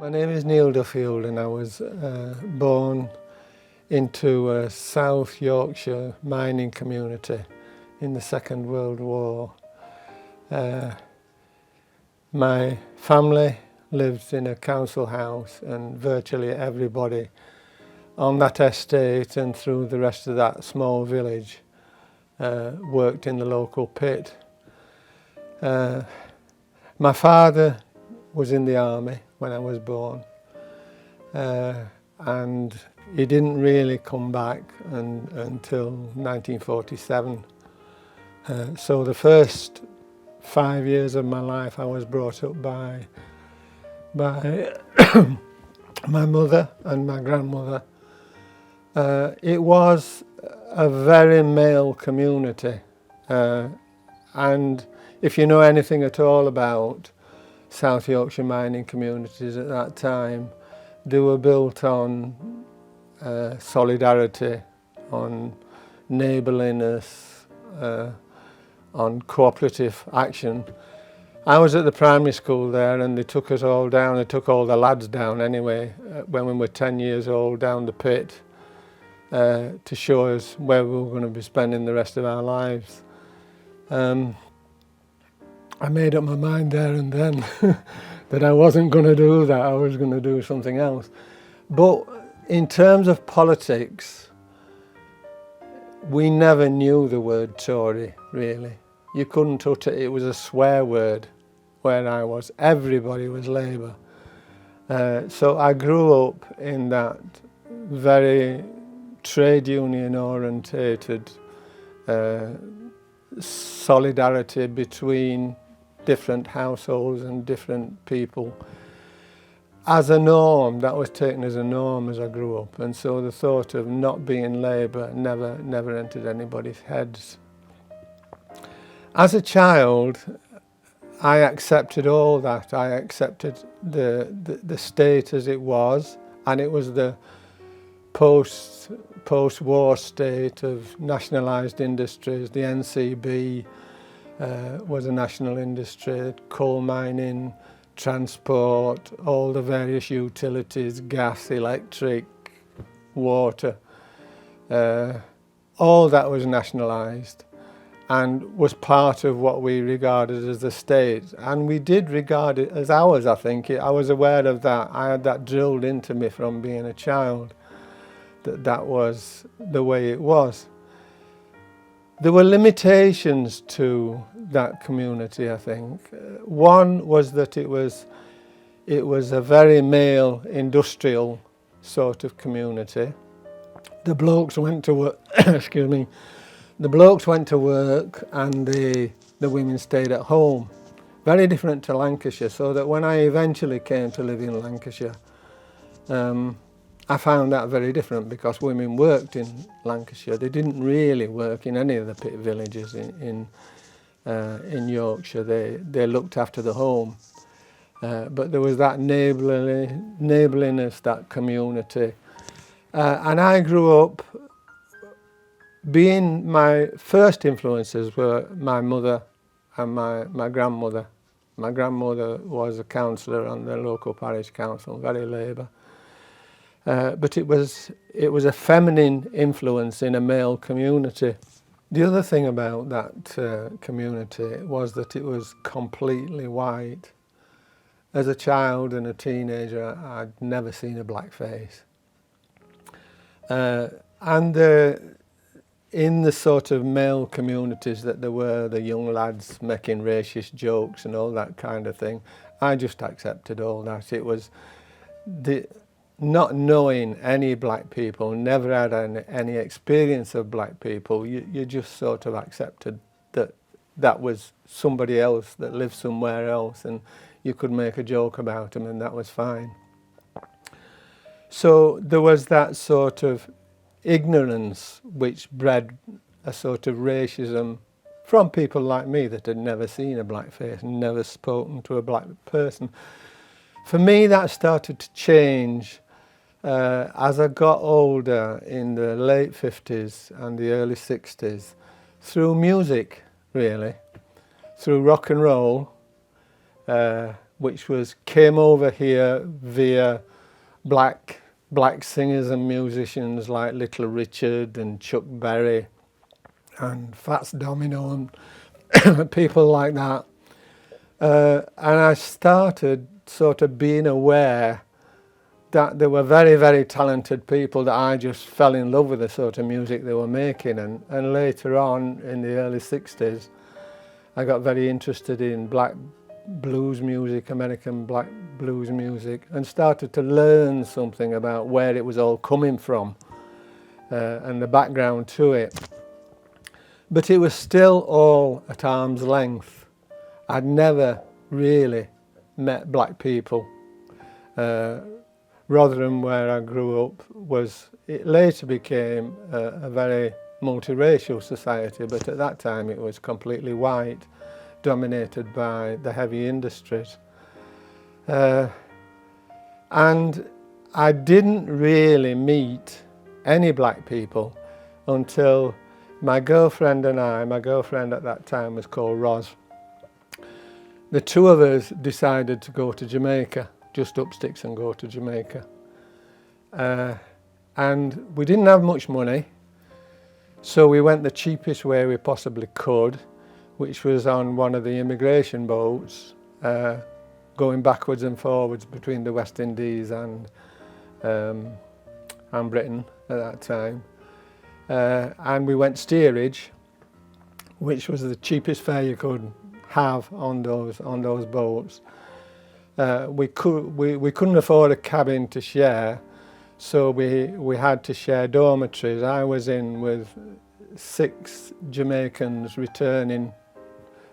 My name is Neil Duffield and I was born into a South Yorkshire mining community in the Second World War. My family lived in a council house and virtually everybody on that estate and through the rest of that small village worked in the local pit. My father was in the army when I was born, and he didn't really come back until 1947. So the first 5 years of my life I was brought up by my mother and my grandmother. It was a very male community, and if you know anything at all about South Yorkshire mining communities at that time, they were built on solidarity, on neighbourliness, on cooperative action. I was at the primary school there and they took us all down, they took all the lads down anyway, when we were 10 years old, down the pit to show us where we were going to be spending the rest of our lives. I made up my mind there and then that I wasn't going to do that, I was going to do something else. But in terms of politics, we never knew the word Tory, really. You couldn't utter it, it was a swear word where I was. Everybody was Labour. So I grew up in that very trade union orientated solidarity between different households and different people. As a norm, that was taken as a norm as I grew up, and so the thought of not being Labour never entered anybody's heads. As a child, I accepted all that. I accepted the state as it was, and it was the post-war state of nationalised industries. The NCB was a national industry, coal mining, transport, all the various utilities, gas, electric, water, all that was nationalised and was part of what we regarded as the state. And we did regard it as ours, I think. I was aware of that. I had that drilled into me from being a child, that was the way it was. There were limitations to that community, I think. One was that it was a very male industrial sort of community. The blokes went to work, excuse me, the blokes went to work and the women stayed at home. Very different to Lancashire, so that when I eventually came to live in Lancashire, I found that very different because women worked in Lancashire. They didn't really work in any of the pit villages in Yorkshire. They looked after the home. But there was that neighbourliness, that community. And I grew up being, my first influences were my mother and my grandmother. My grandmother was a councillor on the local parish council, very Labour. But it was a feminine influence in a male community. The other thing about that community was that it was completely white. As a child and a teenager, I'd never seen a black face. In the sort of male communities that there were, the young lads making racist jokes and all that kind of thing, I just accepted all that. It was not knowing any black people, never had any experience of black people, you just sort of accepted that was somebody else that lived somewhere else, and you could make a joke about them and that was fine. So there was that sort of ignorance which bred a sort of racism from people like me that had never seen a black face and never spoken to a black person. For me, that started to change as I got older in the late 50s and the early 60s, through music, really, through rock and roll, which came over here via black singers and musicians like Little Richard and Chuck Berry and Fats Domino and people like that. And I started sort of being aware that there were very, very talented people that I just fell in love with the sort of music they were making. And later on, in the early 60s, I got very interested in black blues music, American black blues music, and started to learn something about where it was all coming from and the background to it. But it was still all at arm's length. I'd never really met black people. Rotherham, where I grew up, it later became a very multiracial society, but at that time it was completely white, dominated by the heavy industries. And I didn't really meet any black people until my girlfriend and my girlfriend at that time was called Ros. The two of us decided to go to Jamaica, just up sticks and go to Jamaica. And we didn't have much money, so we went the cheapest way we possibly could, which was on one of the immigration boats, going backwards and forwards between the West Indies and Britain at that time. And we went steerage, which was the cheapest fare you could have on those boats. We couldn't afford a cabin to share, so we had to share dormitories. I was in with 6 Jamaicans returning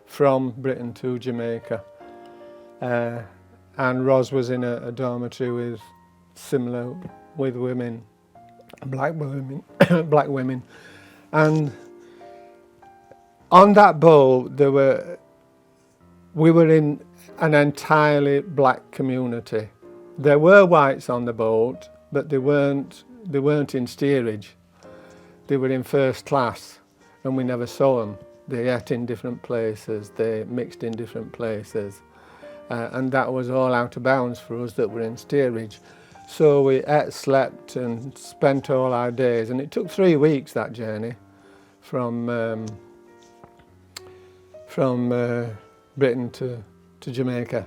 from Britain to Jamaica, and Ros was in a dormitory with women, black women, and on that boat we were in an entirely black community. There were whites on the boat, but they weren't in steerage. They were in first class, and we never saw them. They ate in different places, they mixed in different places, and that was all out of bounds for us that were in steerage. So we ate, slept, and spent all our days, and it took 3 weeks, that journey from Britain to Jamaica.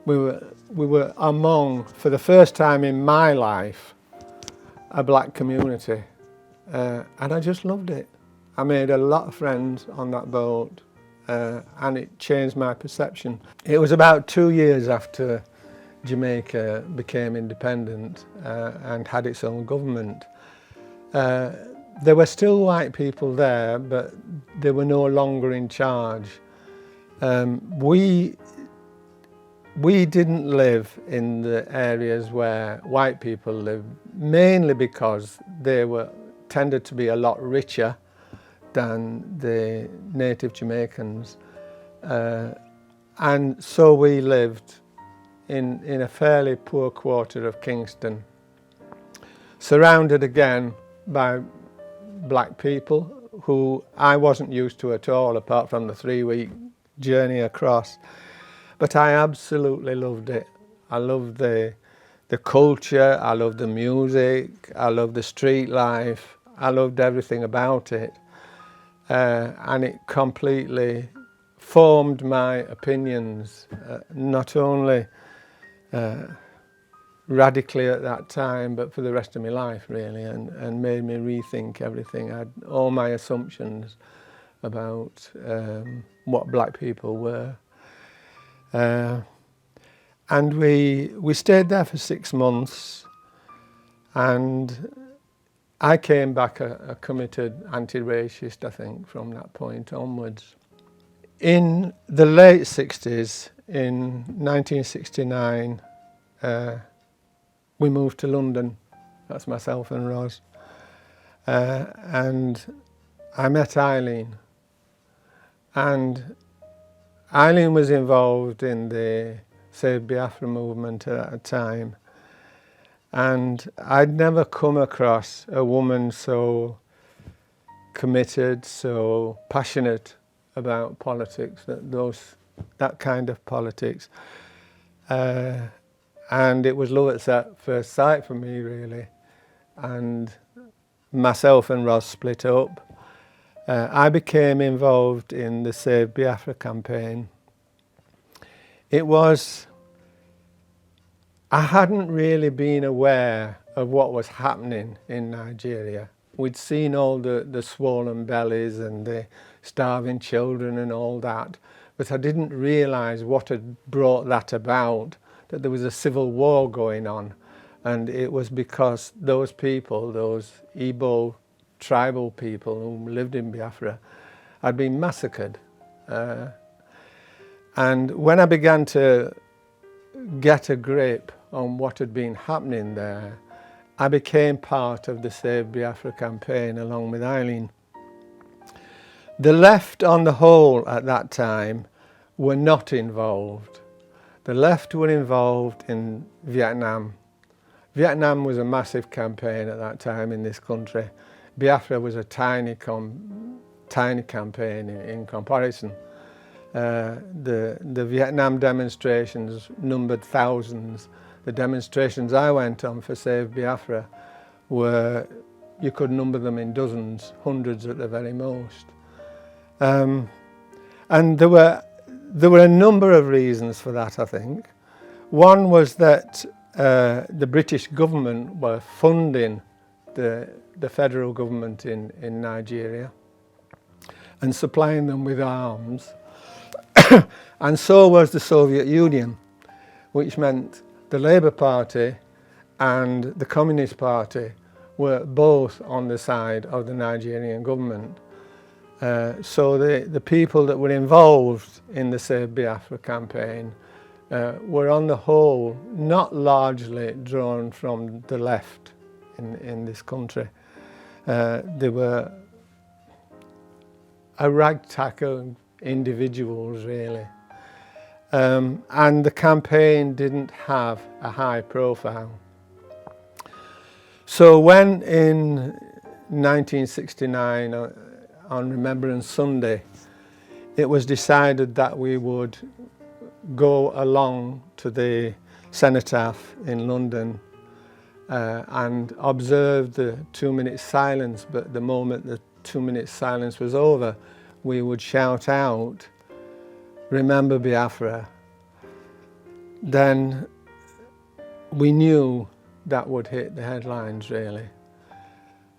We were among, for the first time in my life, a black community, and I just loved it. I made a lot of friends on that boat, and it changed my perception. It was about 2 years after Jamaica became independent and had its own government. There were still white people there, but they were no longer in charge. We didn't live in the areas where white people lived, mainly because they tended to be a lot richer than the native Jamaicans, and so we lived in a fairly poor quarter of Kingston, surrounded again by black people who I wasn't used to at all, apart from the 3-week journey across. But I absolutely loved it. I loved the culture, I loved the music, I loved the street life, I loved everything about it. And it completely formed my opinions, not only radically at that time, but for the rest of my life, really, and made me rethink everything. I had all my assumptions about what black people were. And we stayed there for 6 months, and I came back a committed anti-racist, I think, from that point onwards. In the late 60s, in 1969, we moved to London. That's myself and Ros. And I met Eileen. And Eileen was involved in the Save Biafra movement at a time. And I'd never come across a woman so committed, so passionate about politics, that kind of politics. and it was love at first sight for me, really. And myself and Ross split up. I became involved in the Save Biafra campaign. I hadn't really been aware of what was happening in Nigeria. We'd seen all the swollen bellies and the starving children and all that, but I didn't realise what had brought that about, that there was a civil war going on. And it was because those people, those Igbo tribal people who lived in Biafra, had been massacred. And when I began to get a grip on what had been happening there, I became part of the Save Biafra campaign along with Eileen. The left on the whole at that time were not involved. The left were involved in Vietnam. Vietnam was a massive campaign at that time in this country. Biafra was a tiny campaign in comparison. The Vietnam demonstrations numbered thousands. The demonstrations I went on for Save Biafra were, you could number them in dozens, hundreds at the very most. And there were a number of reasons for that, I think. One was that the British government were funding the federal government in Nigeria and supplying them with arms. And so was the Soviet Union, which meant the Labour Party and the Communist Party were both on the side of the Nigerian government. So the people that were involved in the Save Biafra campaign were on the whole not largely drawn from the left in this country. They were a ragtag of individuals, really. And the campaign didn't have a high profile. So when in 1969, on Remembrance Sunday, it was decided that we would go along to the cenotaph in London and observe the 2-minute silence, but the moment the 2-minute silence was over, we would shout out, "Remember Biafra." Then we knew that would hit the headlines, really.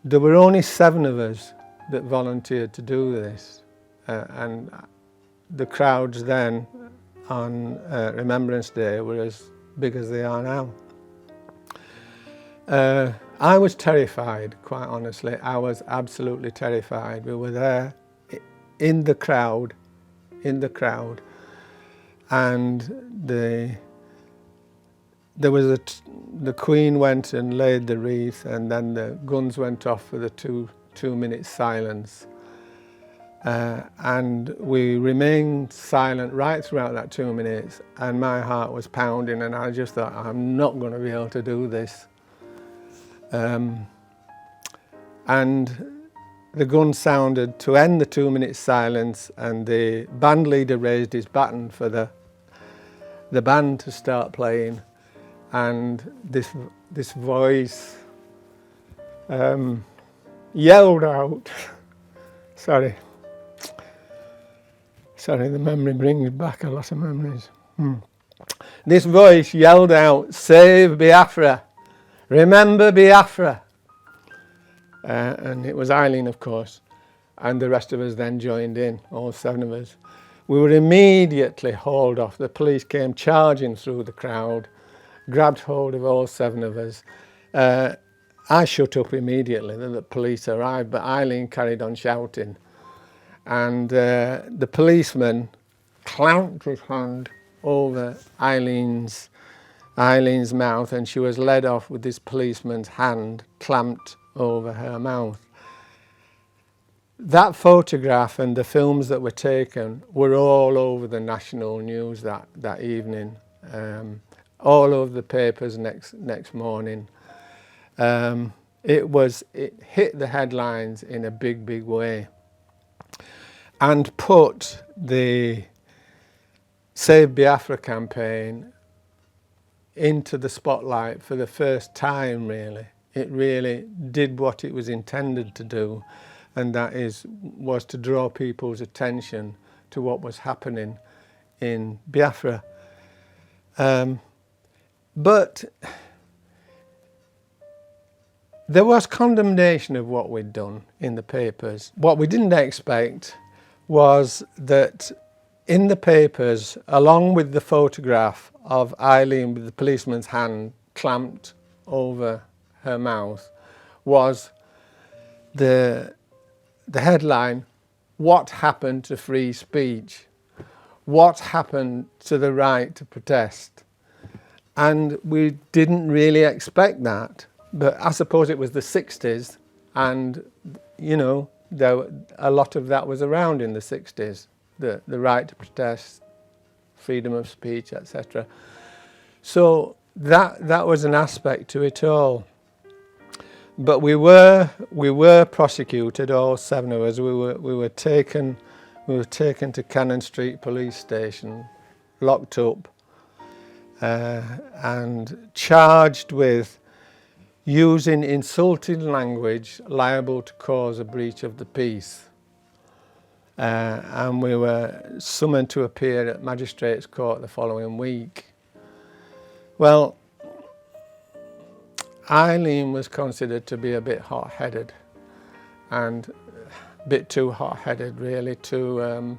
There were only 7 of us that volunteered to do this, and the crowds then on Remembrance Day were as big as they are now. I was terrified, quite honestly. I was absolutely terrified. We were there in the crowd, and the Queen went and laid the wreath, and then the guns went off for the two-minute silence. And we remained silent right throughout that 2 minutes, and my heart was pounding, and I just thought, I'm not going to be able to do this. And the gun sounded to end the 2-minute silence, and the band leader raised his baton for the band to start playing, and this voice yelled out, sorry, the memory brings back a lot of memories. This voice yelled out, "Save Biafra, remember Biafra." And it was Eileen, of course, and the rest of us then joined in, all 7 of us. We were immediately hauled off. The police came charging through the crowd, grabbed hold of all 7 of us. I shut up immediately. The police arrived, but Eileen carried on shouting. And the policeman clamped his hand over Eileen's mouth, and she was led off with this policeman's hand clamped over her mouth. That photograph and the films that were taken were all over the national news that evening, all over the papers next morning. It hit the headlines in a big way, and put the Save Biafra campaign into the spotlight for the first time, really. It really did what it was intended to do, and that was to draw people's attention to what was happening in Biafra. But there was condemnation of what we'd done in the papers. What we didn't expect was that in the papers, along with the photograph of Eileen with the policeman's hand clamped over her mouth, was the headline, "What happened to free speech? What happened to the right to protest?" And we didn't really expect that. But I suppose it was the 60s, and, you know, a lot of that was around in the 60s, the right to protest, freedom of speech, etc. So that was an aspect to it all. But we were prosecuted, all 7 of us. We were taken to Cannon Street Police Station, locked up, and charged with using insulting language liable to cause a breach of the peace. And we were summoned to appear at Magistrates' Court the following week. Well, Eileen was considered to be a bit hot-headed, and a bit too hot-headed really to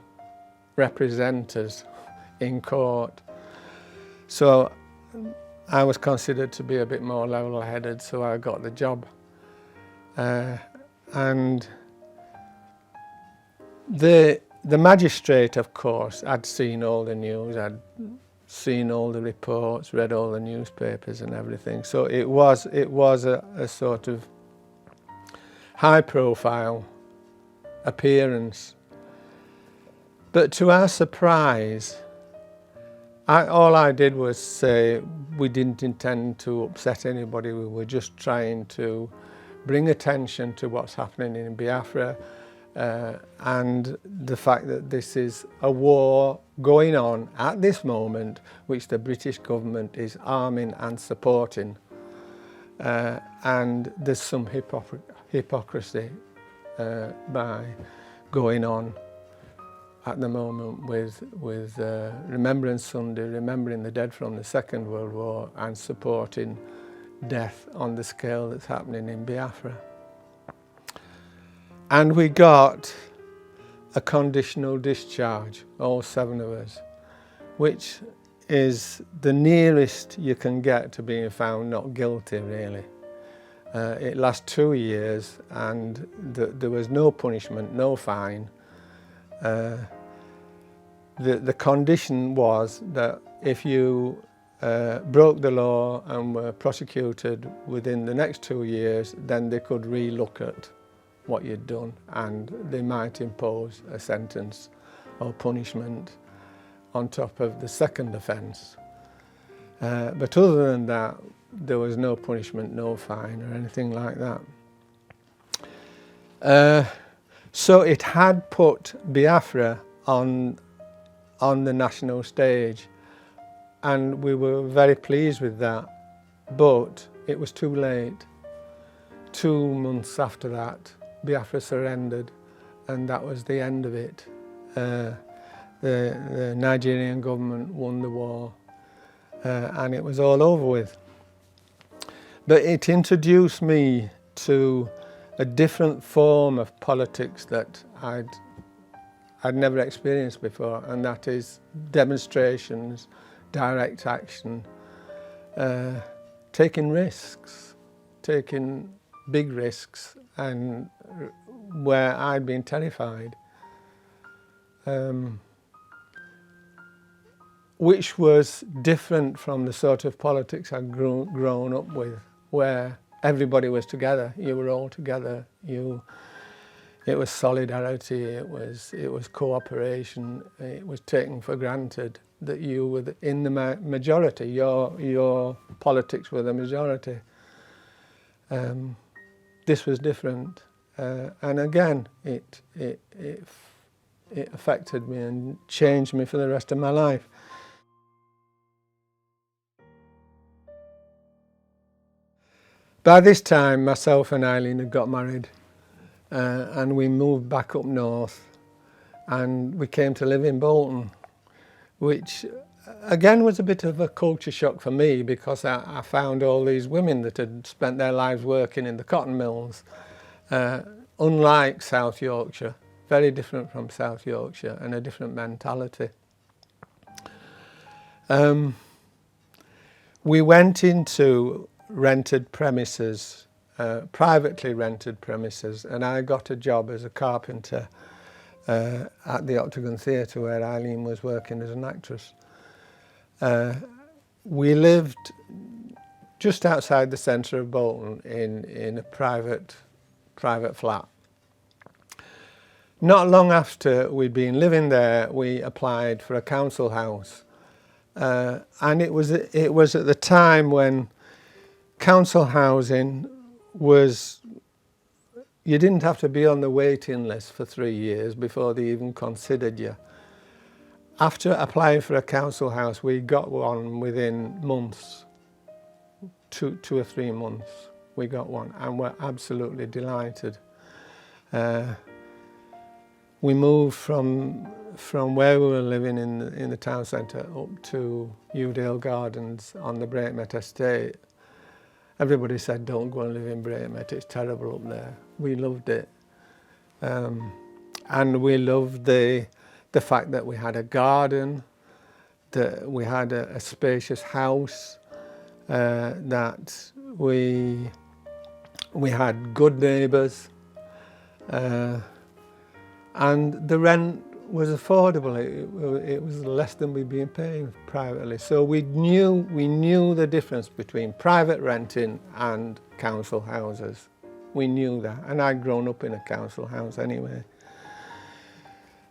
represent us in court. So I was considered to be a bit more level-headed, so I got the job. And the magistrate, of course, had seen all the news, had seen all the reports, read all the newspapers and everything. So it was a sort of high-profile appearance. But to our surprise, all I did was say we didn't intend to upset anybody. We were just trying to bring attention to what's happening in Biafra, and the fact that this is a war going on at this moment, which the British government is arming and supporting. And there's some hypocrisy by going on at the moment with Remembrance Sunday, remembering the dead from the Second World War, and supporting death on the scale that's happening in Biafra. And we got a conditional discharge, all 7 of us, which is the nearest you can get to being found not guilty, really. It lasts 2 years, and there was no punishment, no fine. The condition was that if you broke the law and were prosecuted within the next 2 years, then they could re-look at what you'd done, and they might impose a sentence or punishment on top of the second offence. But other than that, there was no punishment, no fine or anything like that. So it had put Biafra on the national stage, and we were very pleased with that, but it was too late. 2 months after that, Biafra surrendered, and that was the end of it. The Nigerian government won the war, and it was all over with. But it introduced me to a different form of politics that I'd never experienced before, and that is demonstrations, direct action, taking risks, taking big risks, and where I'd been terrified, which was different from the sort of politics I'd grown up with, where everybody was together, you were all together, it was solidarity, it was cooperation, it was taken for granted that you were in the majority, your politics were the majority. This was different, and again it affected me and changed me for the rest of my life. By this time, myself and Eileen had got married, and we moved back up north, and we came to live in Bolton, which again was a bit of a culture shock for me, because I found all these women that had spent their lives working in the cotton mills, unlike South Yorkshire, very different from South Yorkshire, and a different mentality. We went into rented premises, privately rented premises, and I got a job as a carpenter at the Octagon Theatre, where Eileen was working as an actress. We lived just outside the centre of Bolton in a private flat. Not long after we'd been living there, we applied for a council house, and it was at the time when council housing was, you didn't have to be on the waiting list for 3 years before they even considered you. After applying for a council house, we got one within months, 2 or 3 months, we got one, and we're absolutely delighted. We moved from where we were living in the town centre up to Udale Gardens on the Brakemet estate. Everybody said, don't go and live in Brakemet, it's terrible up there. We loved it. And we loved the fact that we had a garden, that we had a spacious house, that we had good neighbours, and the rent was affordable. It was less than we'd been paying privately. So we knew the difference between private renting and council houses. We knew that, and I'd grown up in a council house anyway.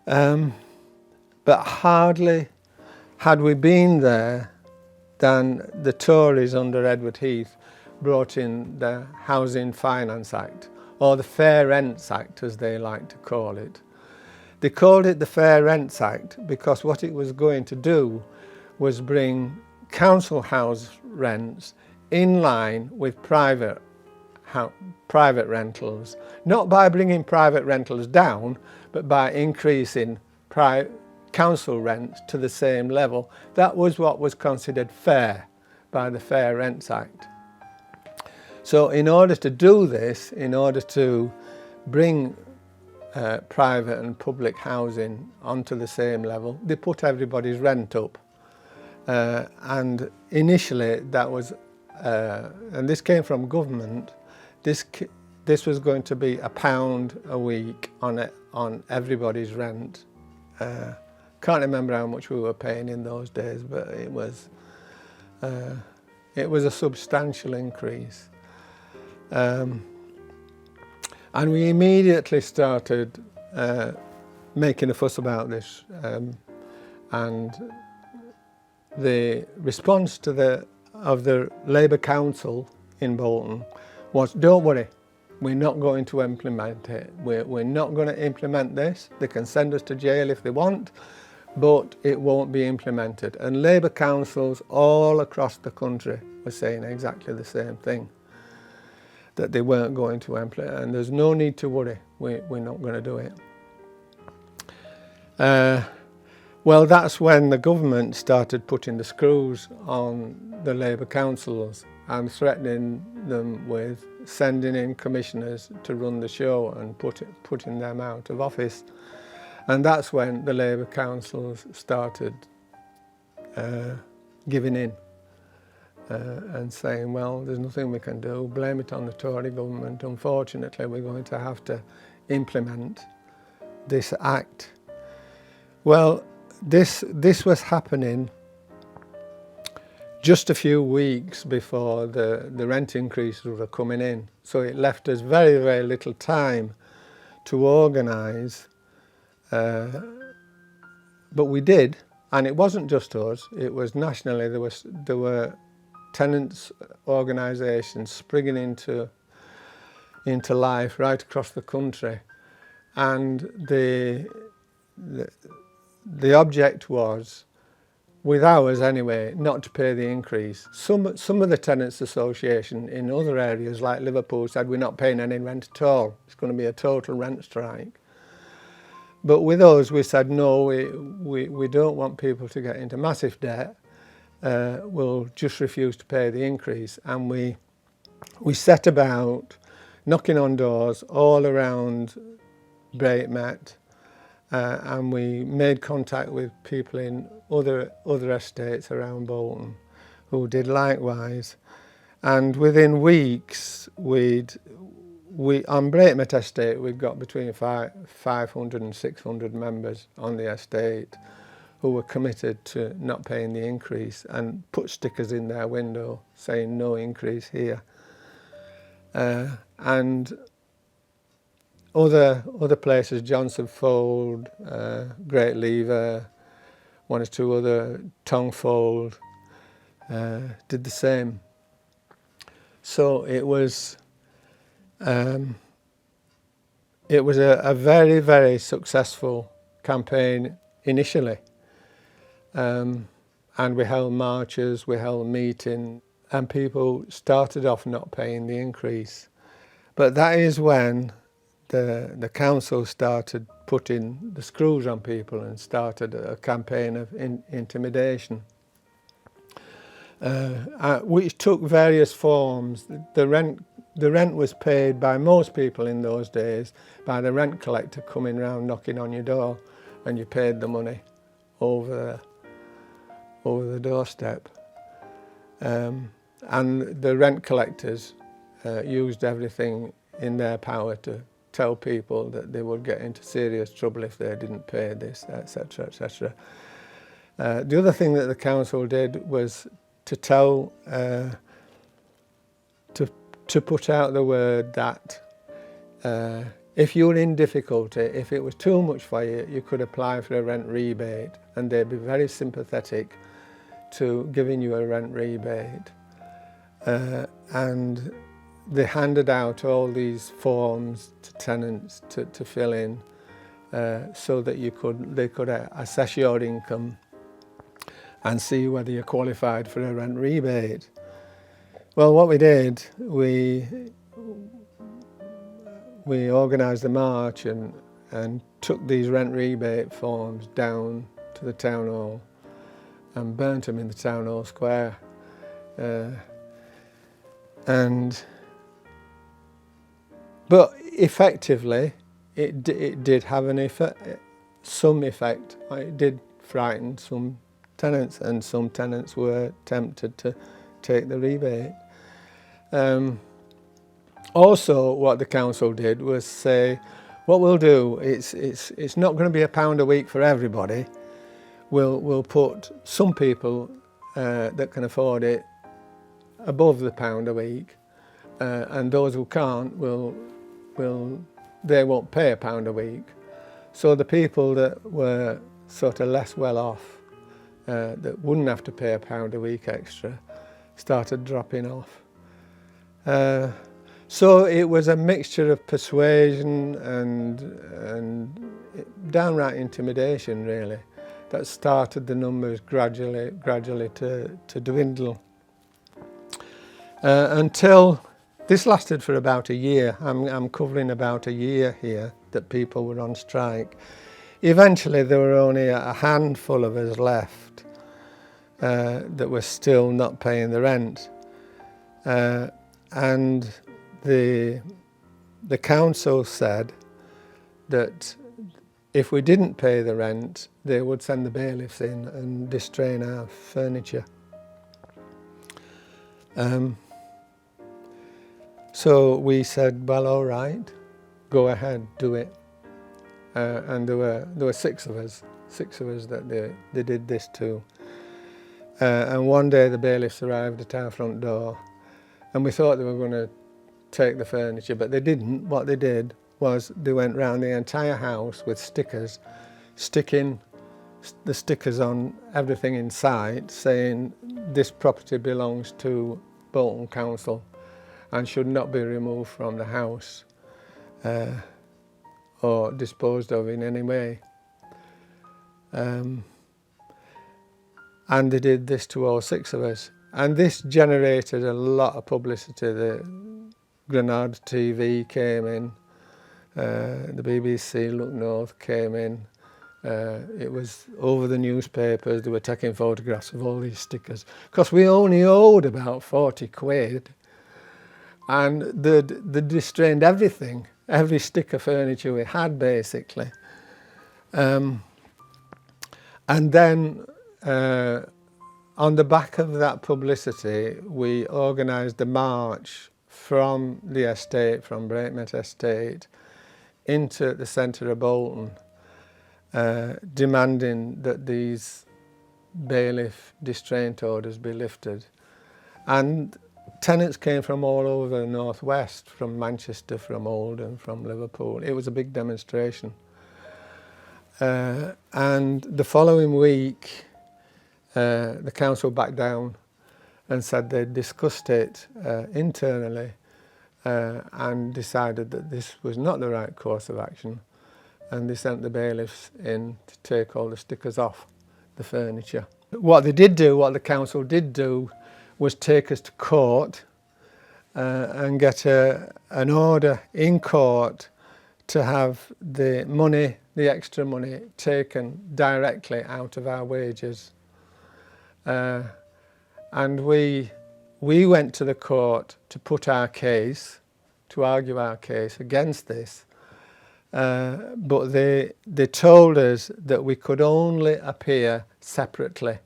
But hardly had we been there than the Tories under Edward Heath brought in the Housing Finance Act, or the Fair Rents Act as they like to call it. They called it the Fair Rents Act because what it was going to do was bring council house rents in line with private rentals, not by bringing private rentals down, but by increasing council rents to the same level. That was what was considered fair by the Fair Rents Act. So in order to do this, in order to bring private and public housing onto the same level, they put everybody's rent up. And initially that was, and this came from government, this was going to be £1 a week on everybody's rent. Can't remember how much we were paying in those days, but it was a substantial increase. And we immediately started making a fuss about this, and the response of the Labour Council in Bolton was, don't worry, we're not going to implement it. We're not going to implement this. They can send us to jail if they want, but it won't be implemented. And Labour councils all across the country were saying exactly the same thing, that they weren't going to implement it, and there's no need to worry, we're not going to do it. Well, that's when the government started putting the screws on the Labour councils and threatening them with sending in commissioners to run the show and putting them out of office. And that's when the Labour councils started giving in and saying, well, there's nothing we can do, blame it on the Tory government. Unfortunately, we're going to have to implement this act. Well, this was happening just a few weeks before the rent increases were coming in. So it left us very, very little time to organise. But we did, and it wasn't just us, it was nationally. There were tenants' organisations springing into life right across the country. And the object was with ours anyway, not to pay the increase. Some of the tenants' association in other areas like Liverpool said we're not paying any rent at all. It's going to be a total rent strike. But with us, we said no, we don't want people to get into massive debt. We'll just refuse to pay the increase. And we set about knocking on doors all around Braitmet, and we made contact with people in other estates around Bolton who did likewise. And within weeks, on Braitmet Estate, we've got between 500 and 600 members on the estate who were committed to not paying the increase and put stickers in their window saying no increase here. And other places, Johnson Fold, Great Lever, one or two other, Tongfold, did the same. So it was a very, very successful campaign initially. And we held marches, we held meetings, and people started off not paying the increase. But that is when the council started putting the screws on people and started a campaign of intimidation, which took various forms. The rent was paid by most people in those days by the rent collector coming round knocking on your door, and you paid the money over the doorstep. And the rent collectors used everything in their power to tell people that they would get into serious trouble if they didn't pay this, etc., etc. The other thing that the council did was to tell, to put out the word that if you were in difficulty, if it was too much for you, you could apply for a rent rebate, and they'd be very sympathetic to giving you a rent rebate. And they handed out all these forms to tenants to fill in, so that they could assess your income and see whether you're qualified for a rent rebate. Well, what we did, we organised a march and took these rent rebate forms down to the town hall and burnt them in the town hall square. But effectively, it did have some effect. It did frighten some tenants, and some tenants were tempted to take the rebate. Also, what the council did was say, what we'll do, it's not going to be £1 a week for everybody. We'll put some people that can afford it above the £1 a week, and those who can't they won't pay £1 a week. So the people that were sort of less well off, that wouldn't have to pay £1 a week extra, started dropping off. So it was a mixture of persuasion and downright intimidation, really, that started the numbers gradually to dwindle. Until this lasted for about a year. I'm covering about a year here that people were on strike. Eventually there were only a handful of us left that were still not paying the rent. And the council said that if we didn't pay the rent, they would send the bailiffs in and distrain our furniture. So we said, well, all right, go ahead, do it. And there were six of us that they did this to. And one day the bailiffs arrived at our front door, and we thought they were going to take the furniture, but they didn't. What they did was they went round the entire house with stickers, sticking the stickers on everything in sight, saying this property belongs to Bolton Council and should not be removed from the house or disposed of in any way. and they did this to all 6 of us. And this generated a lot of publicity. The Granada TV came in, the BBC Look North came in. It was over the newspapers. They were taking photographs of all these stickers, because we only owed about 40 quid, and they distrained everything, every stick of furniture we had, basically. And then on the back of that publicity, we organised a march from the estate, from Brakemet Estate, into the centre of Bolton, demanding that these bailiff distraint orders be lifted. And tenants came from all over the northwest, from Manchester, from Oldham, from Liverpool. It was a big demonstration. And the following week, the council backed down and said they'd discussed it internally and decided that this was not the right course of action. And they sent the bailiffs in to take all the stickers off the furniture. What the council did do, was take us to court and get an order in court to have the money, the extra money, taken directly out of our wages. And we went to the court to put our case, to argue our case against this. But they told us that we could only appear separately.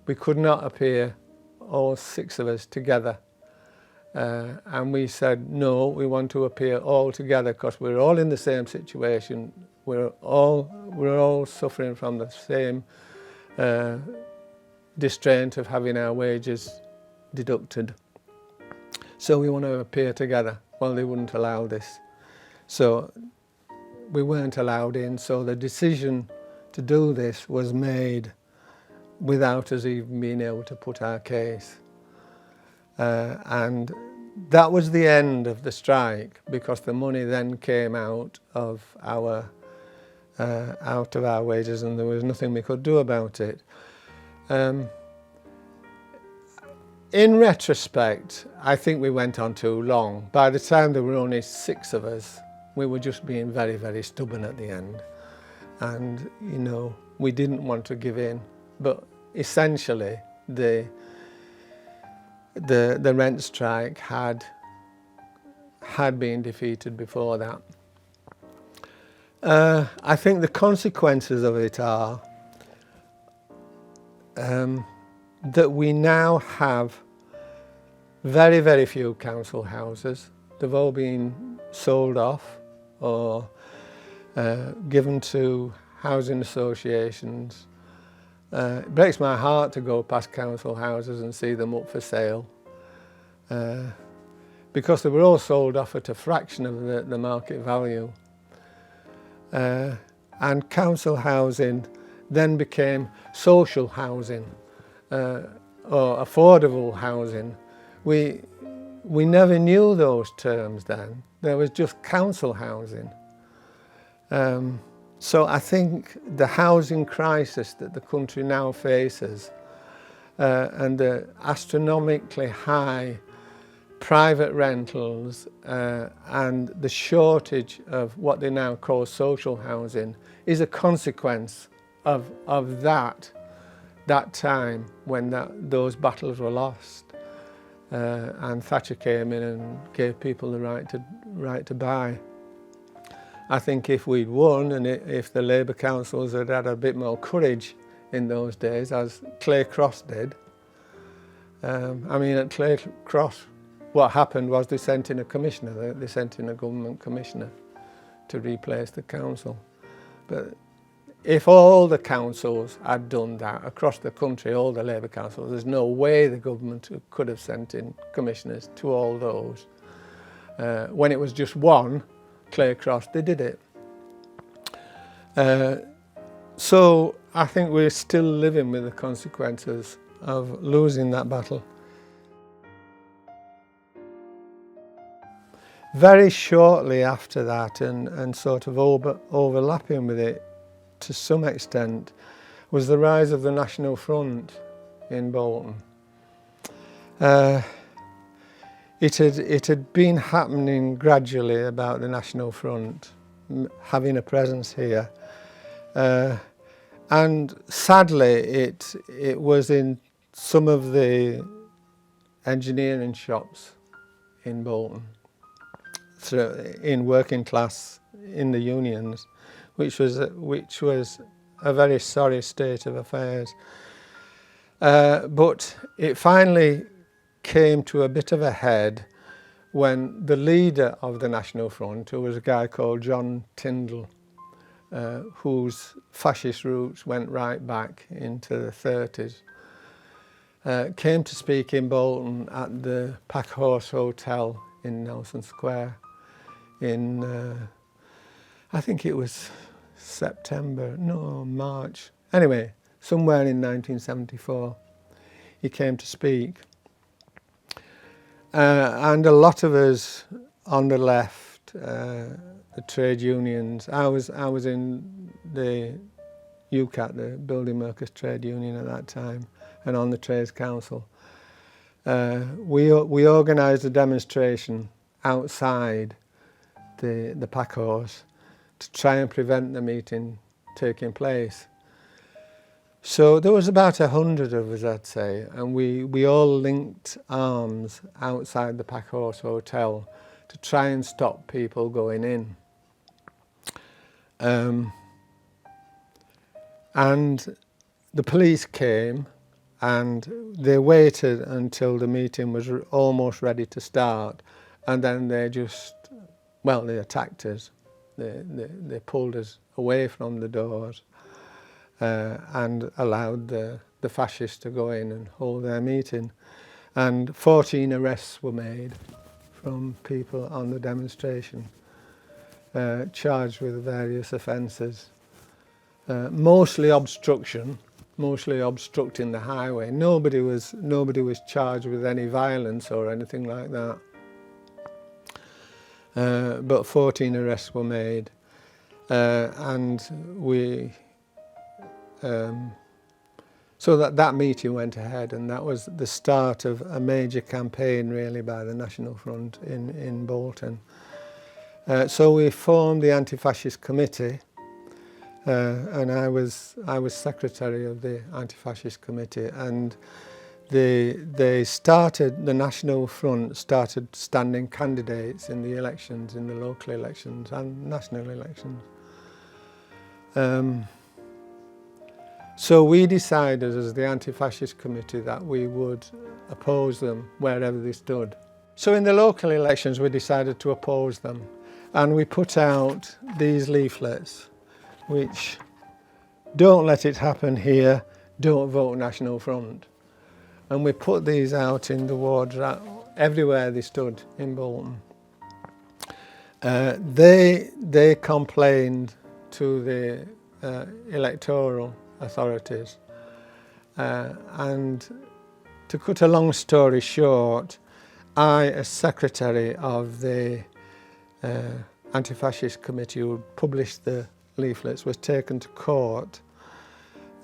We could not appear, all 6 of us, together. And we said, no, we want to appear all together, because we're all in the same situation. We're all suffering from the same distraint of having our wages deducted. So we want to appear together. Well, they wouldn't allow this. So we weren't allowed in, so the decision to do this was made without us even being able to put our case. And that was the end of the strike, because the money then came out of our wages, and there was nothing we could do about it. In retrospect, I think we went on too long. By the time there were only 6 of us, we were just being very, very stubborn at the end. And, you know, we didn't want to give in. But essentially, the rent strike had been defeated before that. I think the consequences of it are that we now have very, very few council houses. They've all been sold off or given to housing associations. It breaks my heart to go past council houses and see them up for sale, because they were all sold off at a fraction of the market value. And council housing then became social housing or affordable housing. We never knew those terms then. There was just council housing. So I think the housing crisis that the country now faces and the astronomically high private rentals and the shortage of what they now call social housing is a consequence of that time when those battles were lost. And Thatcher came in and gave people the right to buy. I think if we'd won, and if the Labour councils had had a bit more courage in those days, as Clay Cross did. I mean, at Clay Cross, what happened was they sent in a commissioner, they sent in a government commissioner to replace the council. But if all the councils had done that across the country, all the Labour councils, there's no way the government could have sent in commissioners to all those. When it was just one, Clay Cross, they did it. So I think we're still living with the consequences of losing that battle. Very shortly after that, and sort of overlapping with it to some extent, was the rise of the National Front. in Bolton. It had been happening gradually about the National Front having a presence here, and sadly it was in some of the engineering shops in Bolton, in working class, in the unions, which was a very sorry state of affairs. But it finally came to a bit of a head when the leader of the National Front, who was a guy called John Tyndall, whose fascist roots went right back into the 30s, came to speak in Bolton at the Packhorse Hotel in Nelson Square in, I think it was March. Anyway, somewhere in 1974, he came to speak. And a lot of us on the left, the trade unions, I was in the UCAT, the Building Workers Trade Union at that time, and on the Trades Council. We organised a demonstration outside the Packhorse to try and prevent the meeting taking place. So there was about 100 of us, I'd say, and we all linked arms outside the Packhorse Hotel to try and stop people going in. And the police came and they waited until the meeting was almost ready to start, and then they they attacked us. They pulled us away from the doors. And allowed the fascists to go in and hold their meeting. And 14 arrests were made from people on the demonstration, charged with various offences. Mostly obstruction, mostly obstructing the highway. Nobody was charged with any violence or anything like that. But 14 arrests were made, and we. So that meeting went ahead, and that was the start of a major campaign really by the National Front in Bolton. So we formed the Anti-Fascist Committee, and I was secretary of the Anti-Fascist Committee, and the National Front started standing candidates in the elections, in the local elections and national elections. So we decided as the Anti-Fascist Committee that we would oppose them wherever they stood. So in the local elections we decided to oppose them, and we put out these leaflets which: don't let it happen here, don't vote National Front. And we put these out in the wards everywhere they stood in Bolton. They complained to the electoral authorities, and to cut a long story short, I, as secretary of the Anti-Fascist Committee who published the leaflets, was taken to court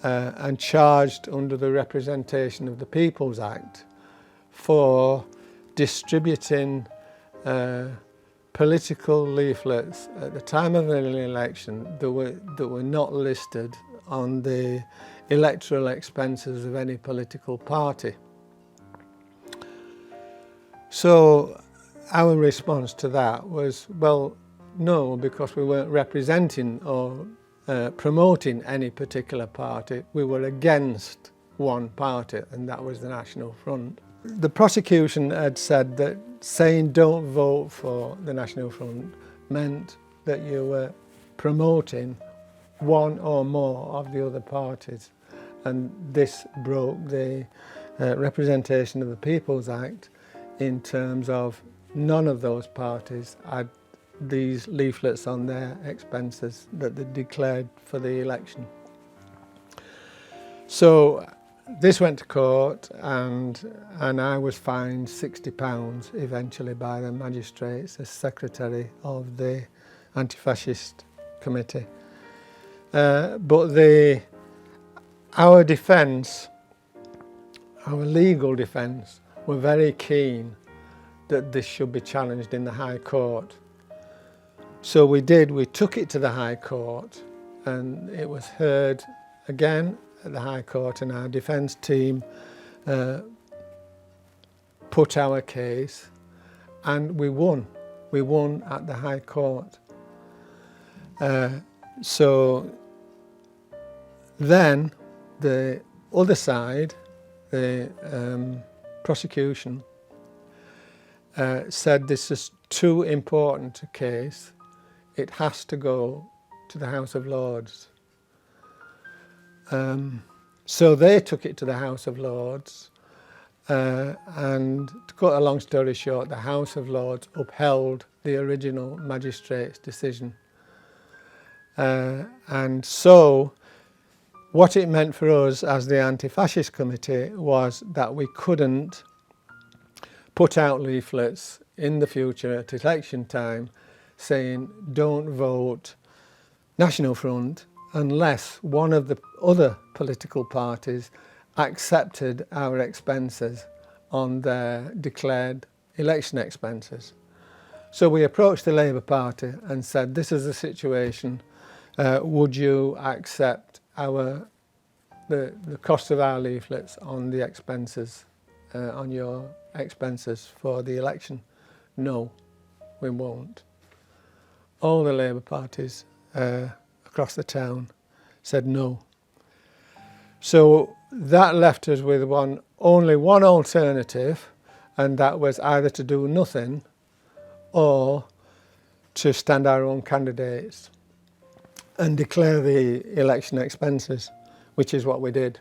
and charged under the Representation of the People's Act for distributing political leaflets at the time of an election that were not listed on the electoral expenses of any political party. So our response to that was, well, no, because we weren't representing or promoting any particular party. We were against one party, and that was the National Front. The prosecution had said that saying don't vote for the National Front meant that you were promoting one or more of the other parties, and this broke the Representation of the People's Act in terms of none of those parties had these leaflets on their expenses that they declared for the election. So this went to court, and I was fined £60 eventually by the magistrates as secretary of the Anti-Fascist Committee. But our defence our legal defence were very keen that this should be challenged in the High Court. So we took it to the High Court, and it was heard again at the High Court, and our defence team put our case, and we won. We won at the High Court. So then the other side, the prosecution, said this is too important a case. It has to go to the House of Lords. So they took it to the House of Lords, and to cut a long story short, the House of Lords upheld the original magistrate's decision. And so what it meant for us as the Anti-Fascist Committee was that we couldn't put out leaflets in the future at election time saying don't vote National Front unless one of the other political parties accepted our expenses on their declared election expenses. So we approached the Labour Party and said, this is the situation, would you accept the cost of our leaflets on the expenses, on your expenses for the election? No, we won't. All the Labour parties across the town said no. So that left us with only one alternative, and that was either to do nothing or to stand our own candidates and declare the election expenses, which is what we did.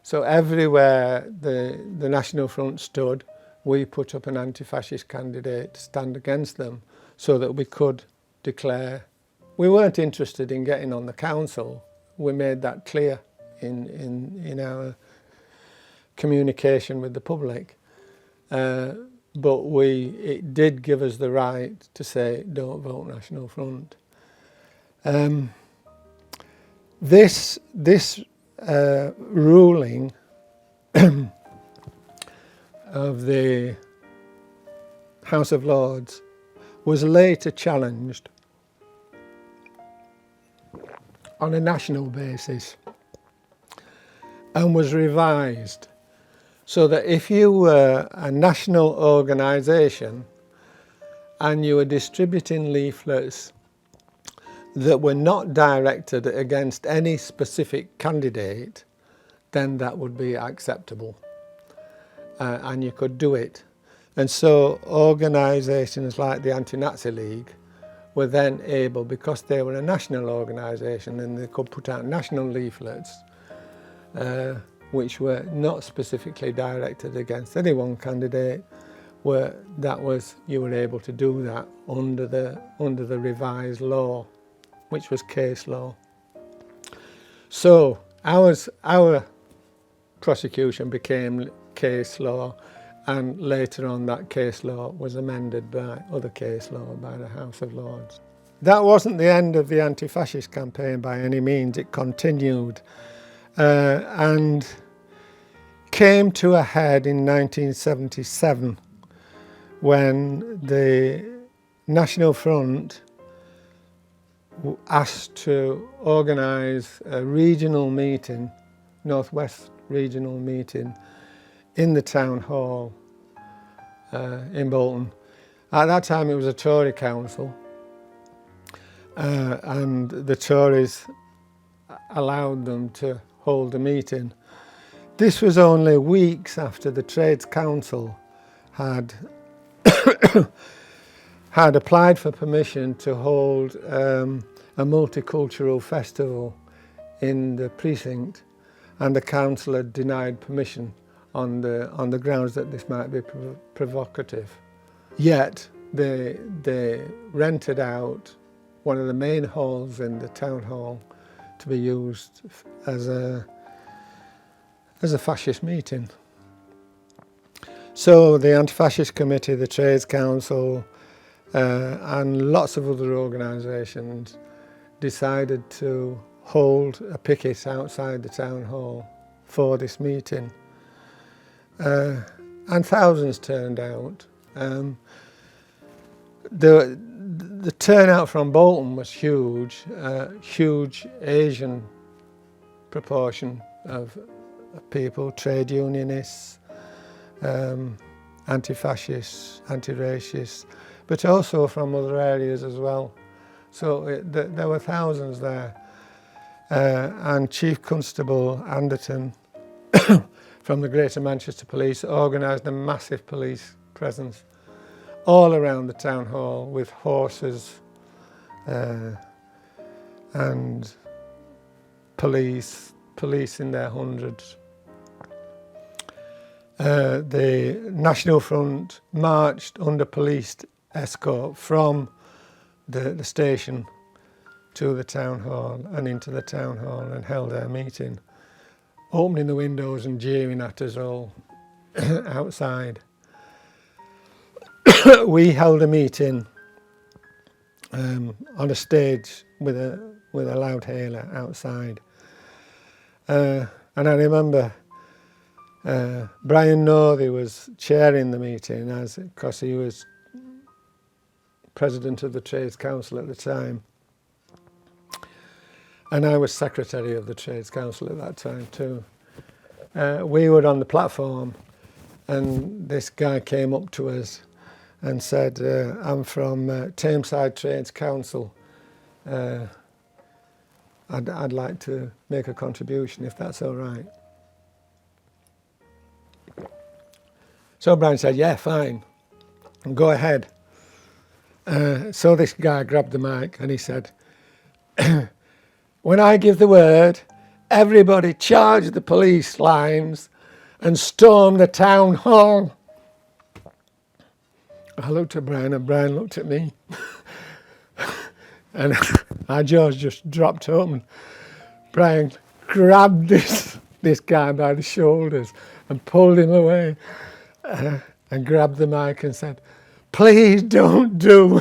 So everywhere the National Front stood, we put up an anti-fascist candidate to stand against them so that we could declare. We weren't interested in getting on the council. We made that clear in our communication with the public. But it did give us the right to say, don't vote National Front. This ruling of the House of Lords was later challenged on a national basis and was revised so that if you were a national organisation and you were distributing leaflets that were not directed against any specific candidate, then that would be acceptable, and you could do it. And so organisations like the Anti-Nazi League were then able, because they were a national organisation and they could put out national leaflets which were not specifically directed against any one candidate, you were able to do that under the revised law, which was case law. So our prosecution became case law, and later on that case law was amended by other case law by the House of Lords. That wasn't the end of the anti-fascist campaign by any means. It continued and came to a head in 1977 when the National Front asked to organise a regional meeting, Northwest regional meeting, in the town hall in Bolton. At that time it was a Tory council, and the Tories allowed them to hold a meeting. This was only weeks after the Trades Council had had applied for permission to hold a multicultural festival in the precinct, and the council had denied permission on the grounds that this might be provocative. Yet they rented out one of the main halls in the town hall to be used as a fascist meeting. So the Anti-Fascist Committee, the Trades Council, and lots of other organisations decided to hold a picket outside the town hall for this meeting. and thousands turned out. The turnout from Bolton was huge, huge Asian proportion of people, trade unionists, anti-fascists, anti-racists, but also from other areas as well. So there were thousands there. And Chief Constable Anderton from the Greater Manchester Police organised a massive police presence all around the town hall with horses and police in their hundreds. The National Front marched under police escort from the station to the town hall and into the town hall and held their meeting, opening the windows and jeering at us all outside. We held a meeting on a stage with a loudhailer outside, and I remember Brian Northey was chairing the meeting because he was president of the Trades Council at the time, and I was secretary of the Trades Council at that time too. We were on the platform, and this guy came up to us and said, I'm from Tameside Trades Council. I'd like to make a contribution if that's all right. So Brian said, yeah, fine, go ahead. So this guy grabbed the mic and he said, when I give the word, everybody charge the police lines and storm the town hall. I looked at Brian and Brian looked at me. And our jaws just dropped open. Brian grabbed this guy by the shoulders and pulled him away and grabbed the mic and said, please don't do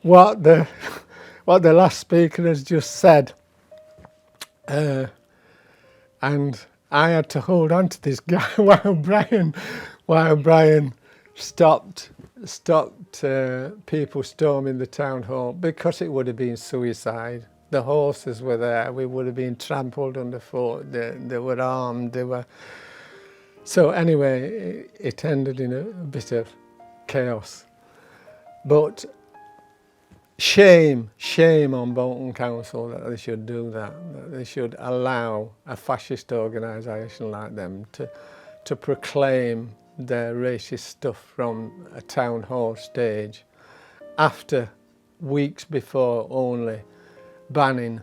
what the last speaker has just said. And I had to hold on to this guy while Brian stopped people storming the town hall, because it would have been suicide. The horses were there, we would have been trampled underfoot, they were armed, So anyway, it ended in a bit of chaos. But shame on Bolton Council that they should do that they should allow a fascist organisation like them to proclaim their racist stuff from a town hall stage after weeks before only banning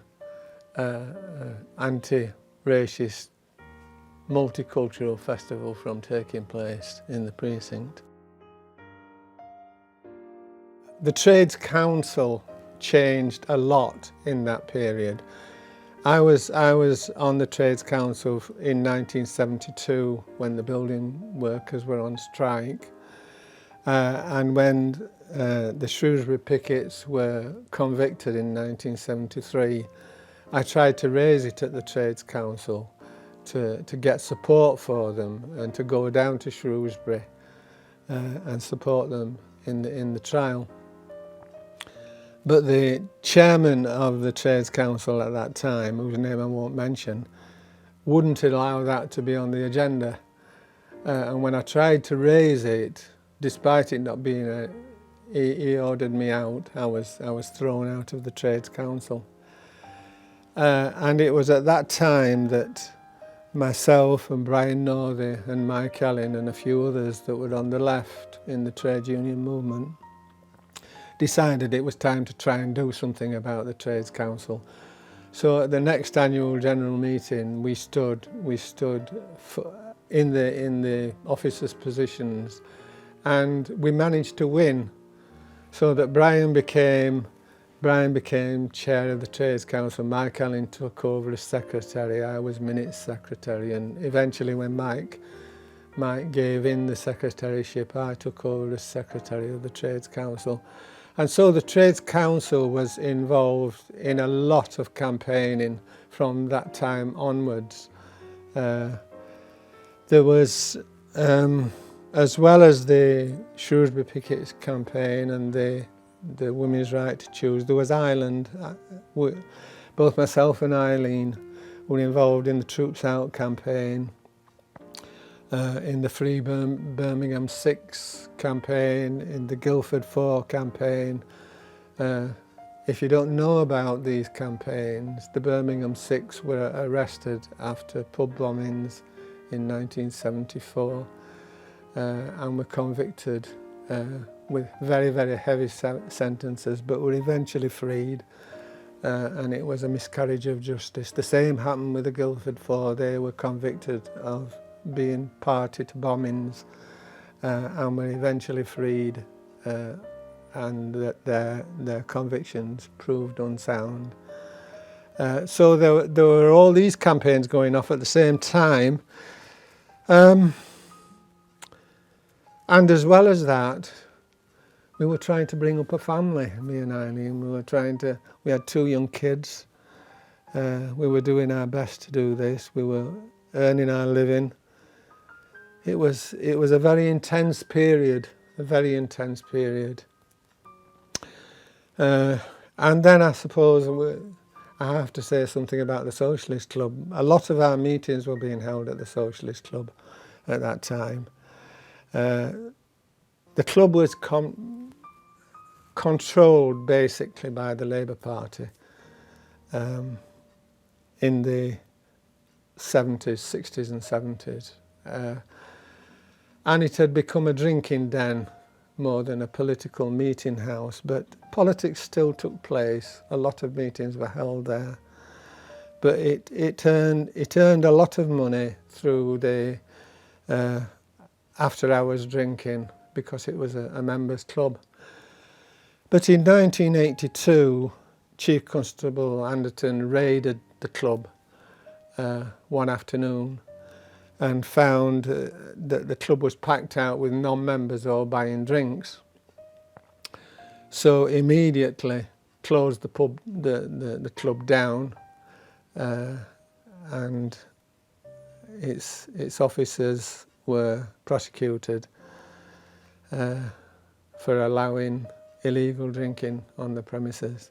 anti-racist multicultural festival from taking place in the precinct. The Trades Council changed a lot in that period. I was on the Trades Council in 1972 when the building workers were on strike, and when the Shrewsbury pickets were convicted in 1973, I tried to raise it at the Trades Council to get support for them and to go down to Shrewsbury and support them in the trial. But the chairman of the Trades Council at that time, whose name I won't mention, wouldn't allow that to be on the agenda. And when I tried to raise it, despite it not being he ordered me out. I was thrown out of the Trades Council. And it was at that time that myself and Brian Northey and Mike Allen and a few others that were on the left in the trade union movement decided it was time to try and do something about the Trades Council. So at the next annual general meeting, we stood in the officers' positions, and we managed to win, so that Brian became chair of the Trades Council. Mike Allen took over as secretary. I was minutes secretary, and eventually when Mike gave in the secretaryship, I took over as secretary of the Trades Council. And so the Trades Council was involved in a lot of campaigning from that time onwards. There was as well as the Shrewsbury Pickets campaign and the women's right to choose, there was Ireland. Both myself and Eileen were involved in the Troops Out campaign, in the Free Birmingham 6 campaign, in the Guildford 4 campaign. If you don't know about these campaigns, the Birmingham 6 were arrested after pub bombings in 1974 and were convicted with very, very heavy sentences, but were eventually freed, and it was a miscarriage of justice. The same happened with the Guildford 4. They were convicted of being party to bombings and were eventually freed, and that their convictions proved unsound. So there were all these campaigns going off at the same time. And as well as that, we were trying to bring up a family, me and Eileen. We had 2 young kids. We were doing our best to do this. We were earning our living. It was a very intense period, and then I suppose I have to say something about the Socialist Club. A lot of our meetings were being held at the Socialist Club at that time. The club was controlled basically by the Labour Party in the 70s, 60s and 70s. And it had become a drinking den more than a political meeting house, but politics still took place. A lot of meetings were held there. But it earned a lot of money through the after-hours drinking, because it was a members' club. But in 1982, Chief Constable Anderton raided the club one afternoon and found that the club was packed out with non-members all buying drinks. So immediately closed the club down, and its officers were prosecuted for allowing illegal drinking on the premises.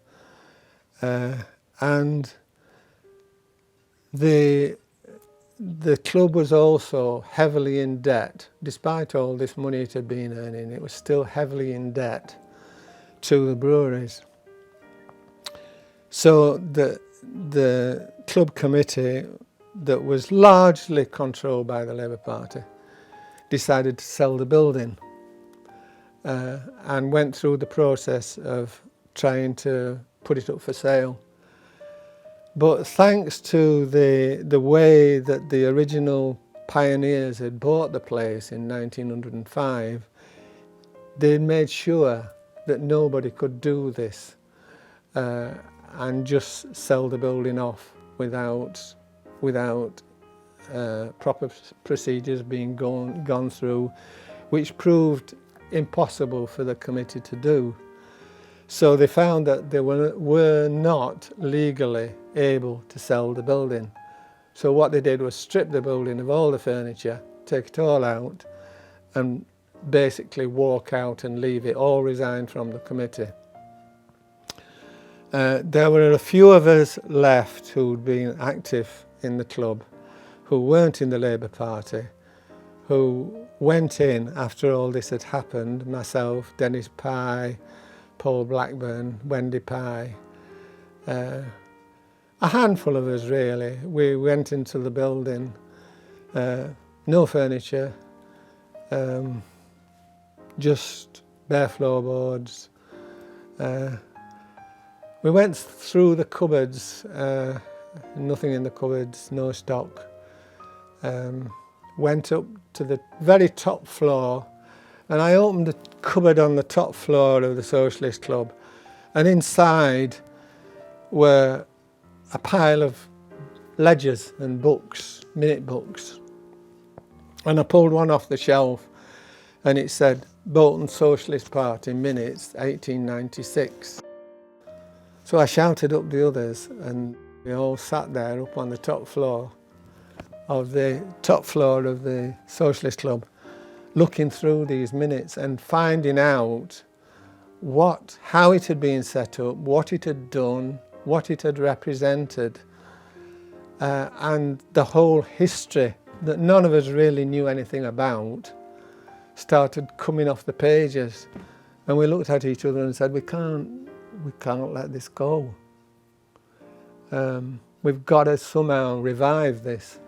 And the club was also heavily in debt. Despite all this money it had been earning, it was still heavily in debt to the breweries. So the club committee, that was largely controlled by the Labour Party, decided to sell the building, and went through the process of trying to put it up for sale. But thanks to the way that the original pioneers had bought the place in 1905, they made sure that nobody could do this and just sell the building off without proper procedures being gone through, which proved impossible for the committee to do. So they found that they were not legally able to sell the building. So what they did was strip the building of all the furniture, take it all out, and basically walk out and leave it, all resign from the committee. There were a few of us left who'd been active in the club, who weren't in the Labour Party, who went in after all this had happened. Myself, Dennis Pye, Paul Blackburn, Wendy Pye, a handful of us really. We went into the building, no furniture, just bare floorboards. We went through the cupboards, nothing in the cupboards, no stock. Went up to the very top floor, and I opened the cupboard on the top floor of the Socialist Club, and inside were a pile of ledgers and books, minute books. And I pulled one off the shelf, and it said Bolton Socialist Party minutes 1896. So I shouted up the others, and we all sat there up on the top floor of the Socialist Club. looking through these minutes and finding out how it had been set up, what it had done, what it had represented, and the whole history that none of us really knew anything about started coming off the pages. And we looked at each other and said, we can't let this go. We've got to somehow revive this.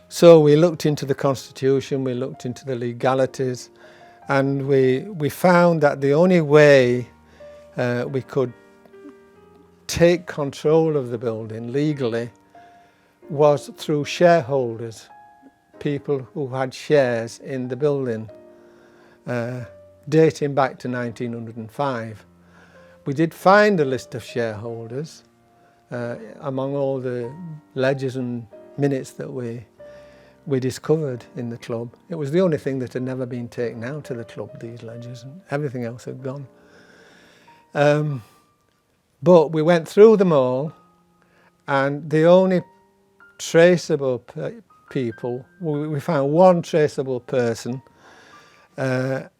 So we looked into the Constitution, we looked into the legalities, and we found that the only way we could take control of the building legally was through shareholders, people who had shares in the building, dating back to 1905. We did find a list of shareholders among all the ledgers and minutes that we discovered in the club. It was the only thing that had never been taken out of the club, these ledgers, and everything else had gone. But we went through them all, and the only traceable people, we found one traceable person, or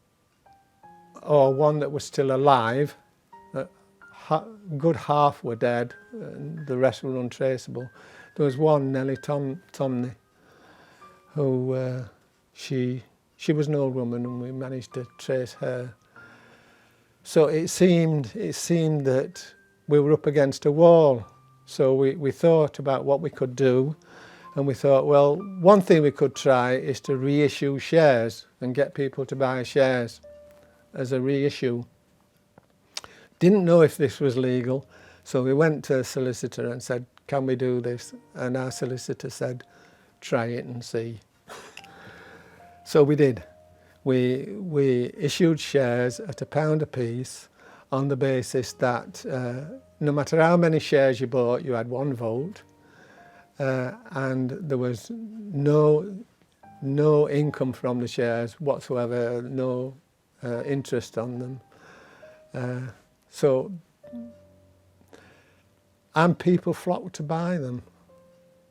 one that was still alive. Good half were dead, and the rest were untraceable. There was one, Nellie Tomney, who she was an old woman, and we managed to trace her. So it seemed that we were up against a wall. So we thought about what we could do, and we thought, well, one thing we could try is to reissue shares and get people to buy shares as a reissue. Didn't know if this was legal, so we went to a solicitor and said, can we do this? And our solicitor said, try it and see. So we did. We issued shares at £1 a piece on the basis that no matter how many shares you bought, you had one vote, and there was no income from the shares whatsoever, no interest on them. And people flocked to buy them.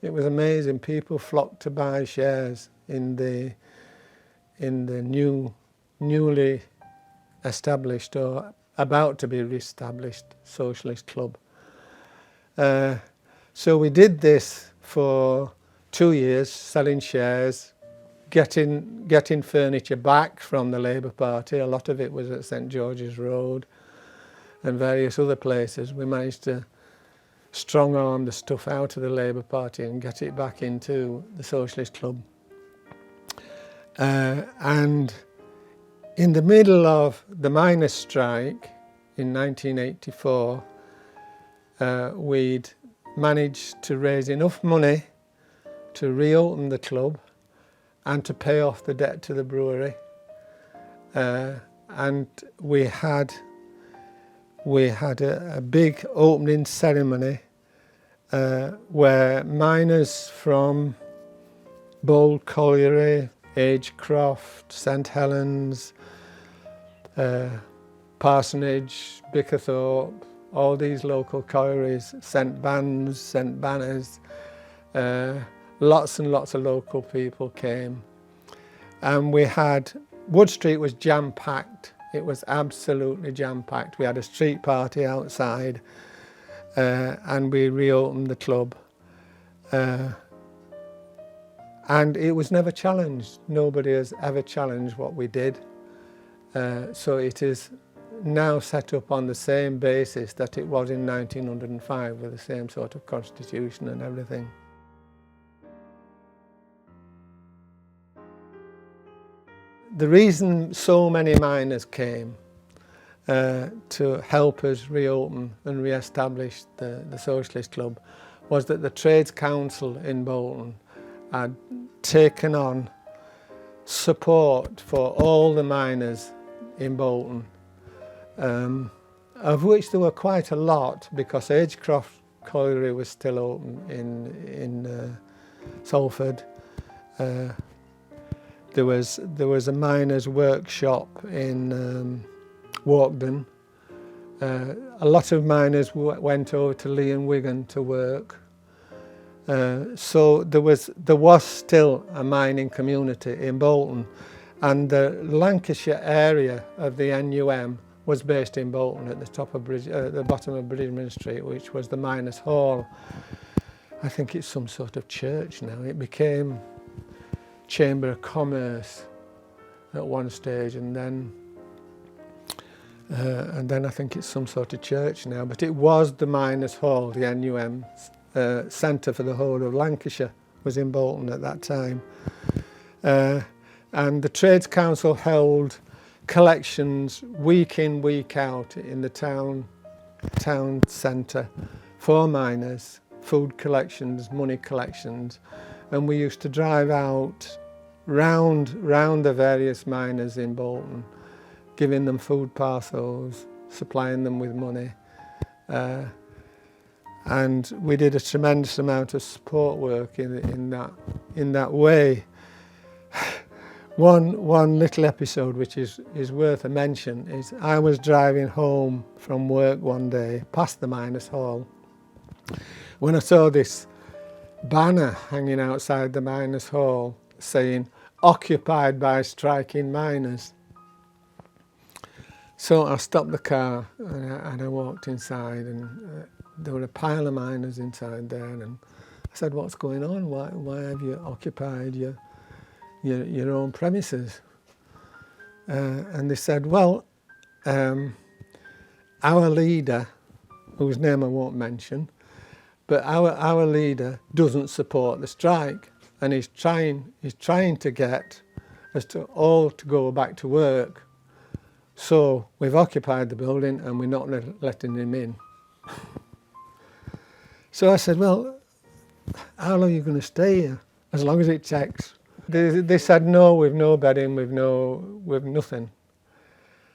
It was amazing. People flocked to buy shares in the newly established or about to be re-established socialist club. So we did this for 2 years, selling shares, getting furniture back from the Labour Party. A lot of it was at St George's Road and various other places. We managed to strong-arm the stuff out of the Labour Party and get it back into the Socialist Club. And in the middle of the miners' strike in 1984, we'd managed to raise enough money to reopen the club and to pay off the debt to the brewery. And we had a big opening ceremony where miners from Bold Colliery, Agecroft, St Helens, Parsonage, Bickerthorpe, all these local collieries sent bands, sent banners. Lots and lots of local people came. And Wood Street was jam-packed. It was absolutely jam-packed. We had a street party outside, and we reopened the club. And it was never challenged. Nobody has ever challenged what we did. So it is now set up on the same basis that it was in 1905, with the same sort of constitution and everything. The reason so many miners came to help us reopen and re-establish the Socialist Club was that the Trades Council in Bolton had taken on support for all the miners in Bolton, of which there were quite a lot, because Agecroft Colliery was still open in Salford. There was a miners' workshop in Walkden. A lot of miners went over to Lee and Wigan to work. So there was still a mining community in Bolton, and the Lancashire area of the NUM was based in Bolton at the bottom of Bridgeman Street, which was the Miners' Hall. I think it's some sort of church now. It became Chamber of Commerce at one stage, and then I think it's some sort of church now. But it was the Miners' Hall, the NUM centre for the whole of Lancashire, was in Bolton at that time. And the Trades Council held collections week in, week out in the town centre for miners, food collections, money collections, and we used to drive out round the various miners in Bolton, giving them food parcels, supplying them with money, and we did a tremendous amount of support work in that way. One little episode which is worth a mention is I was driving home from work one day past the Miners' Hall when I saw this banner hanging outside the Miners' Hall saying "Occupied by striking miners." So I stopped the car and I walked inside, and there were a pile of miners inside there, and I said, "What's going on? Why have you occupied your own premises?" And they said, "Well, our leader, whose name I won't mention, but our leader doesn't support the strike, and he's trying to get us all to go back to work. So we've occupied the building and we're not letting him in." So I said, "Well, how long are you going to stay here? As long as it checks." They said, "No, we've no bedding, we've nothing."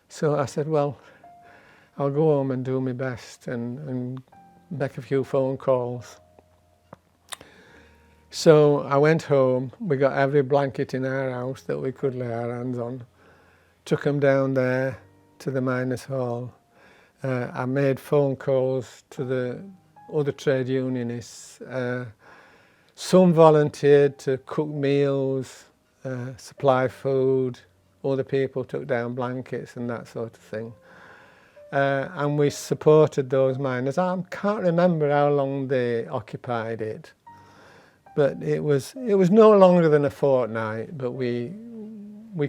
So I said, "Well, I'll go home and do my best and make a few phone calls." So I went home. We got every blanket in our house that we could lay our hands on, took them down there to the Miners' Hall. I made phone calls to the other trade unionists. Some volunteered to cook meals, supply food. Other people took down blankets and that sort of thing. And we supported those miners. I can't remember how long they occupied it, but it was no longer than a fortnight. But we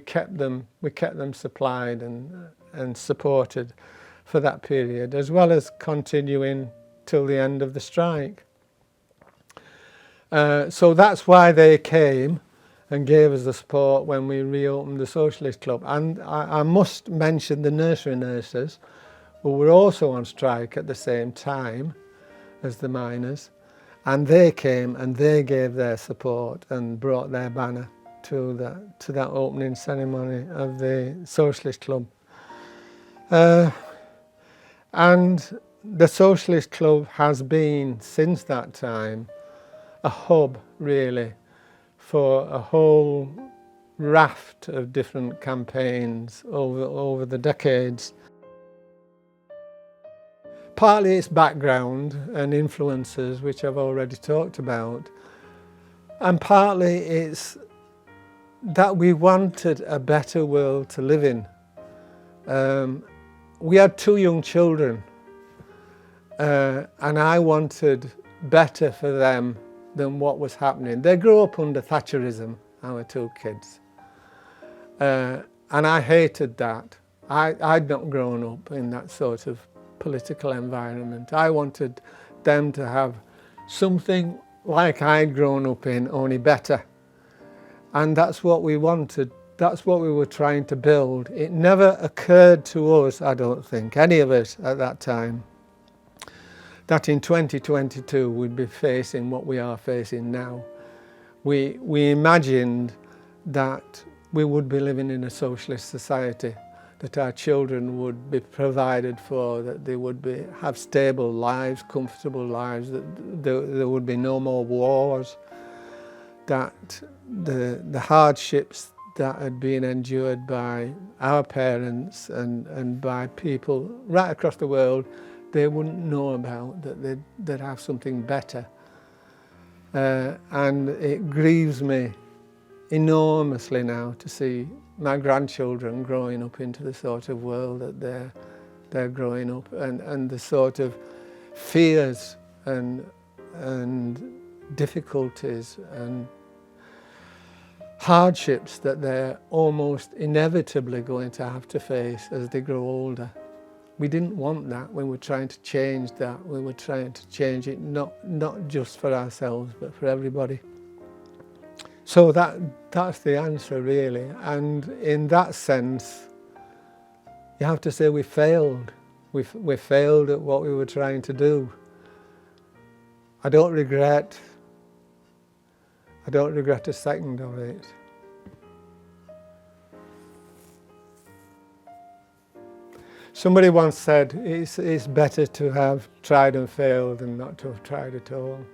kept them supplied and supported for that period, as well as continuing till the end of the strike. So that's why they came and gave us the support when we reopened the Socialist Club. And I must mention the nursery nurses, who were also on strike at the same time as the miners, and they came and they gave their support and brought their banner to that opening ceremony of the Socialist Club. And the Socialist Club has been, since that time, a hub, really, for a whole raft of different campaigns over the decades. Partly its background and influences, which I've already talked about, and partly it's that we wanted a better world to live in. We had 2 young children, and I wanted better for them than what was happening. They grew up under Thatcherism, our 2 kids, and I hated that. I'd not grown up in that sort of political environment. I wanted them to have something like I'd grown up in, only better. And that's what we wanted. That's what we were trying to build. It never occurred to us, I don't think, any of us at that time, that in 2022 we'd be facing what we are facing now. We imagined that we would be living in a socialist society, that our children would be provided for, that they would have stable lives, comfortable lives, that there would be no more wars, that the hardships that had been endured by our parents and by people right across the world, they wouldn't know about, that they'd have something better. And it grieves me enormously now to see my grandchildren growing up into the sort of world that they're growing up, and the sort of fears and difficulties and hardships that they're almost inevitably going to have to face as they grow older. We didn't want that when we're trying to change that. We were trying to change it not just for ourselves but for everybody. So that's the answer really, and in that sense you have to say we failed. We failed at what we were trying to do. I don't regret a second of it. Somebody once said it's better to have tried and failed than not to have tried at all.